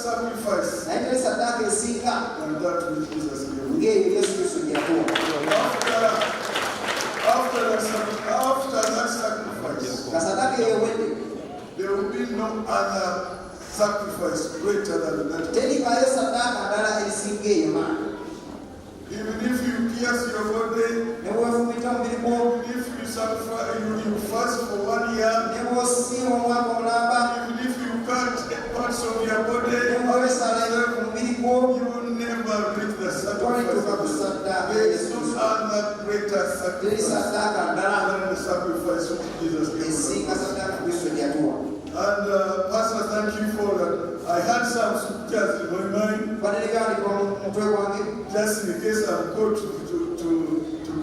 sacrifice than that which Jesus gave. After that sacrifice, there will be no other sacrifice greater than that. Even if you pierce your body, even if you sacrifice, you fast for 1 year, even if you cut parts of your body, you will never reach the sacrifice. There is no other greater sacrifice than the sacrifice which Jesus gave. And Pastor, thank you for that. I had some scriptures in my mind, just in case I'm called to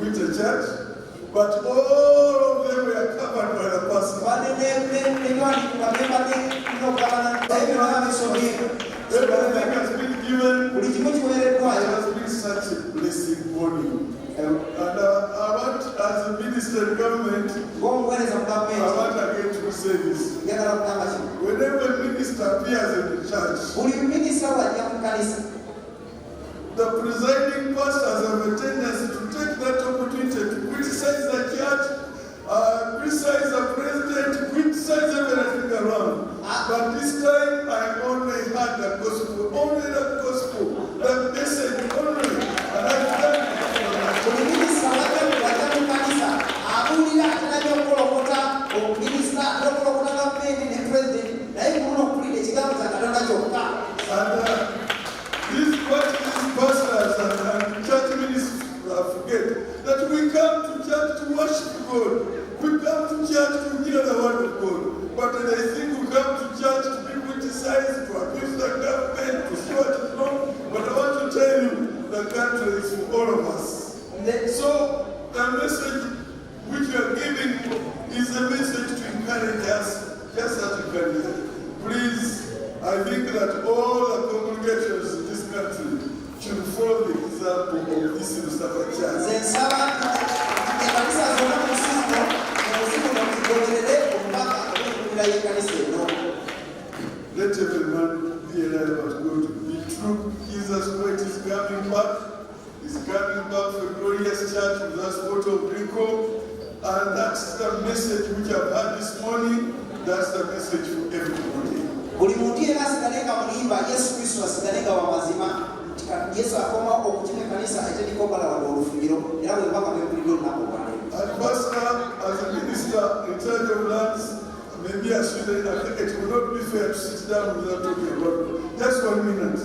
quit the church. But all of them were covered by the pastor. Everything has been given. It has been such a blessing for you. And I want, as a minister in government, I want again to say this. Whenever a minister appears in the church, the presiding pastors have a tendency to take that opportunity to criticize the church, criticize the president, criticize everything around. But this time I only had the gospel, the message only. And I thank you for that. These pastors and church ministers forget that we come to church to worship God. We come to church to hear the word of God. But they think we come to church to be criticized, to abuse the government, to see what is wrong. But I want to tell you, the country is for all of us. So the message which you are giving is a message to encourage us, just as you can hear. Please, I think that all the congregations in this country should follow the example of this Mustafa Church. Let every man be alive but God be true. Jesus Christ is coming back. He's coming back for a glorious church with us, Porto Rico. And that's the message which I've had this morning. That's the message for everybody. And Pastor, as a minister in charge of lands, maybe I should, it will not be fair to sit down without talking about it. Just 1 minute.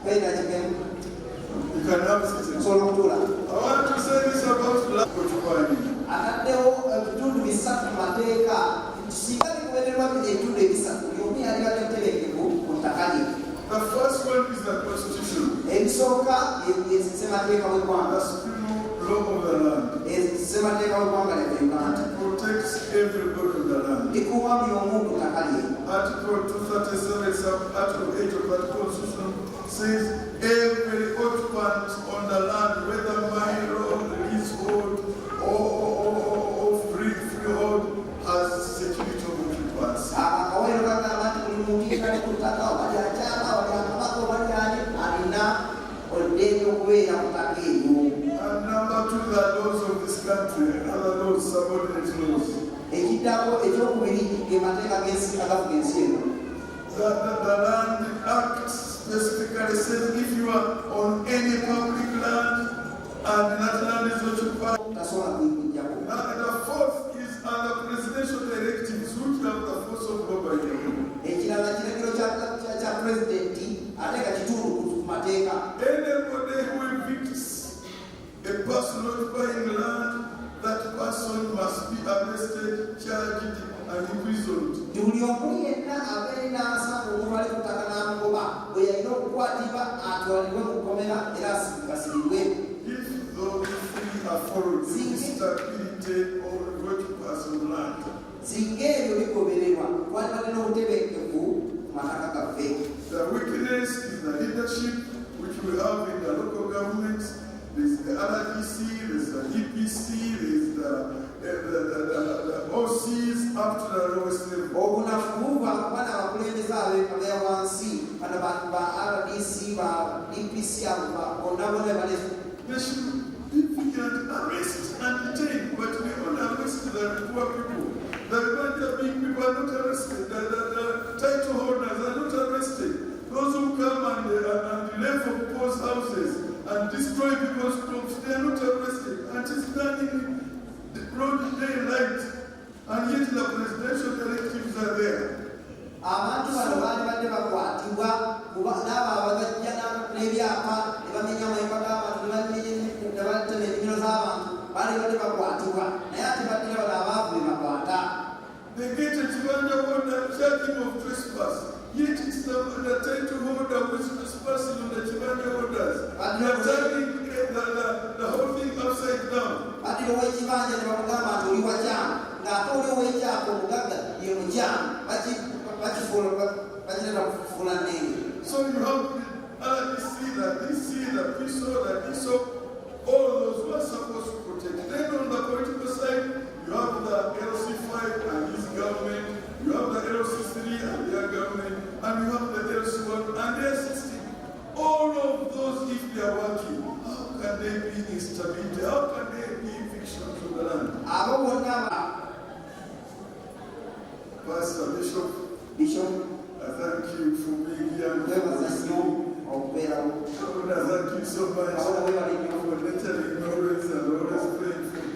You can have it. I want to say this about land. The first one is the Constitution. The supreme law of the land. It protects everybody in the land. Article 237, Article 8 of that Constitution says every occupant on the land, whether minor, leasehold, or freehold, has security of occupants. And number two, the laws of this country and other laws, subordinate laws. The Land Act specifically says if you are on any public land and that land is occupied. And the fourth is the presidential directives which have the force of law by them. Anybody who evicts a person occupying land, that person must be arrested, charged, and imprisoned. If those three are followed, stability or working person land. The weakness is the leadership which we have in the local governments. There's the RDC, there's the DPC, there's the OCs up to the lowest level. kana bantu ba RDC ba DPC ondabone balezo. They should be vigilant, arrest and detain, but we only arrest the poor people. The big people are not arrested. The title holders are not arrested. Those who come and level people's houses and destroy people's crops, they are not arrested. And it's done in the broad daylight, and yet the presidential directives are there. Abantu bano baali bakwatibwa n'abo abagajjana n'ebyapa ne bamenya amayumba g'abantu ne batema ennimiro z'abantu baali bakwatibwa naye ate baddira bano abaavu be bakwata. They get a Chibanja order charging of trespass, yet it's the title holder which is trespassing on the Chibanja orders. They are turning the whole thing upside down. Baddira ow'ekibanja ne bamugamba nti oli wakyama ng'ate oli ow'ekyapa omugagga ye mukyama So you have the PSO, all those who are supposed to protect. Then on the political side, you have the LC5 and his government, you have the LC3 and their government, and you have the LC1 and their system. All of those, if they are working, how can they be instability? How can they be evictions of the land? Pastor Bishop, I thank you for being here. thank you so much for letting ignorance and always praying for me.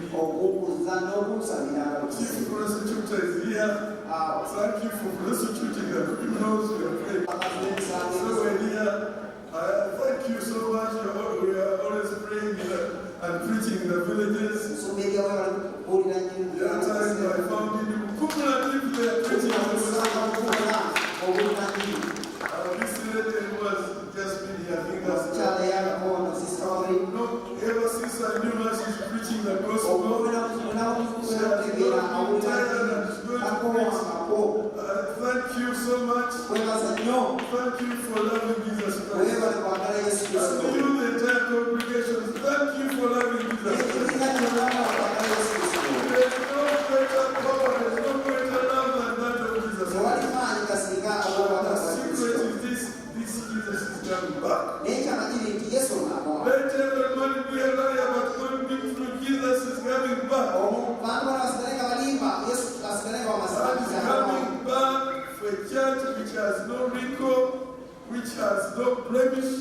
Chief prosecutor is here. Thank you for prosecuting the criminals we are praying. So we're here. Thank you so much. We are always praying and preaching in the villages. The other time I found in cumulatively preaching this lady was just been here. I think that's ever since I knew her, she's preaching the gospel. She has been tired and she's going to preach. Thank you so much. Thank you for loving Jesus Christ. And you, the entire congregation, thank you for loving Jesus Christ. There's no greater power, there's no greater love than that of Jesus Christ. The secret is this Jesus is coming back. Let everyone be a liar, but God being through Jesus is coming back. And he's coming back for a church which has no wrinkle, which has no blemish,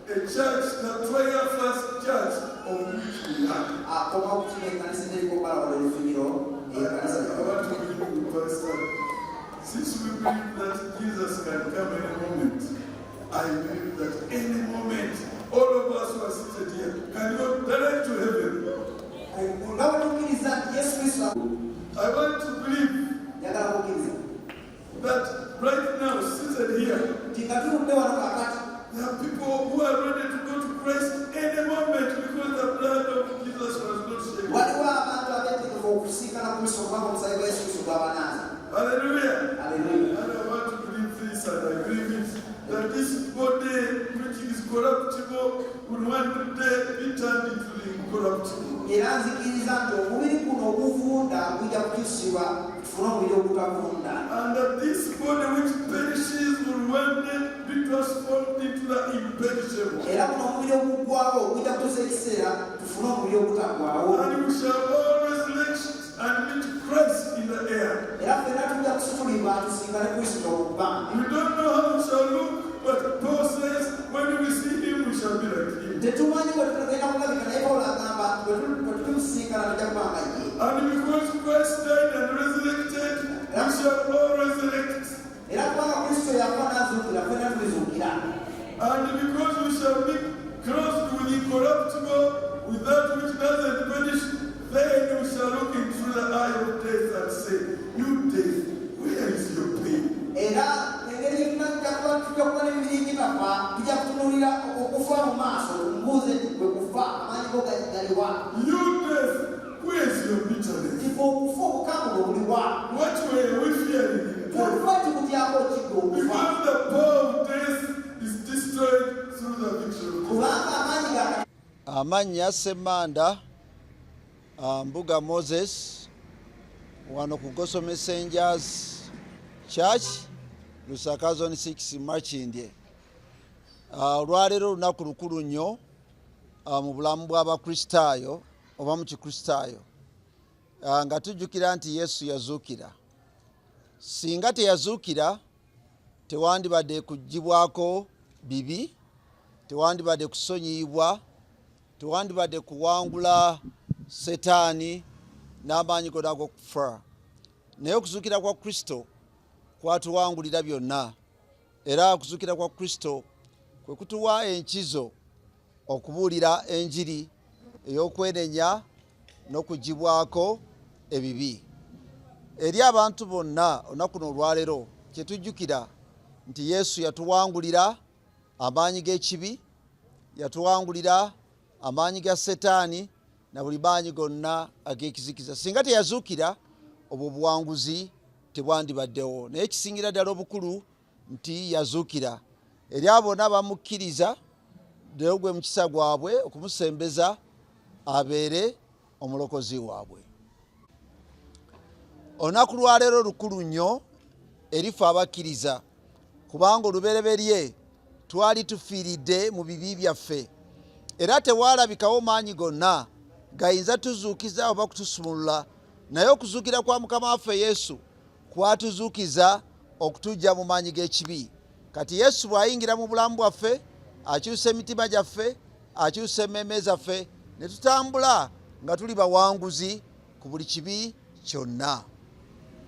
a church, the triumphant church of which we are. I want to believe you, Pastor. Since we believe that Jesus can come any moment, I believe that any moment, all of us who are seated here can go direct to heaven. I want to believe that right now, seated here, there are people who are ready to go to Christ any moment because the blood of Jesus was not shed. Hallelujah. Hallelujah. And I want to believe this and I believe it, that this body which is corruptible will one day be turned into the incorruptible. And that this body which perishes will one day be transformed into the imperishable. And we shall always live and meet Christ in the air. We don't know how we shall look, but Paul says when we see him, we shall be like him. And because Christ died and resurrected, we shall all resurrect. And because we shall be clothed with incorruptible, with that which doesn't perish, then we shall look into the eye of death and say, you death, where is your pain? You death, where is your bitterness? What were we fearing? Because the power of death is destroyed through the victory of Jesus. Amanya Semanda Mbuga Moses wano ku Gospel Messengers Church Lusaka Zone 6 Machindye. Olwaleero lunaku lukulu nnyo mu bulamu bw'abakristaayo oba mu kikristaayo, nga tujjukira nti Yesu yazuukira. Singa teyazuukira tewandibadde kuggyibwako bibi, tewandibadde kusonyiyibwa, tewandibadde kuwangula Setaani n'amaanyi gonna ag'okufa. Naye okuzuukira kwa Kristo kwatuwangulira byonna, era okuzuukira kwa Kristo kwe kutuwa enkizo okubuulira enjiri ey'okwenenya n'okuggyibwako ebibi. Eri abantu bonna olunaku luno olwaleero kye tujjukira nti Yesu yatuwangulira amaanyi g'ekibi, yatuwangulira amaanyi ga Setaani na buli maanyi gonna ag'ekizikiza. Singa teyazuukira obwo obuwanguzi tebwandibaddewo, naye kisingira ddala obukulu nti yazuukira. Eri abo bonna abamukkiriza ddala gwe mukisa gwabwe okumusembeza abeere omulokozi waabwe. Olunaku lwaleero lukulu nnyo erife abakkiriza, kubanga olubereberye twali tufiiridde mu bibi byaffe, era tewaalabikawo maanyi gonna gayinza tuzuukiza oba kutusumulula, naye okuzuukira kwa Mukama waffe Yesu kwatuzuukiza okutuggya mu maanyi g'ekibi. Kati Yesu bw'ayingira mu bulamu bwaffe, akyusa emitima gyaffe, akyusa emmeeme zaffe, ne tutambula nga tuli bawanguzi ku buli kibi kyonna.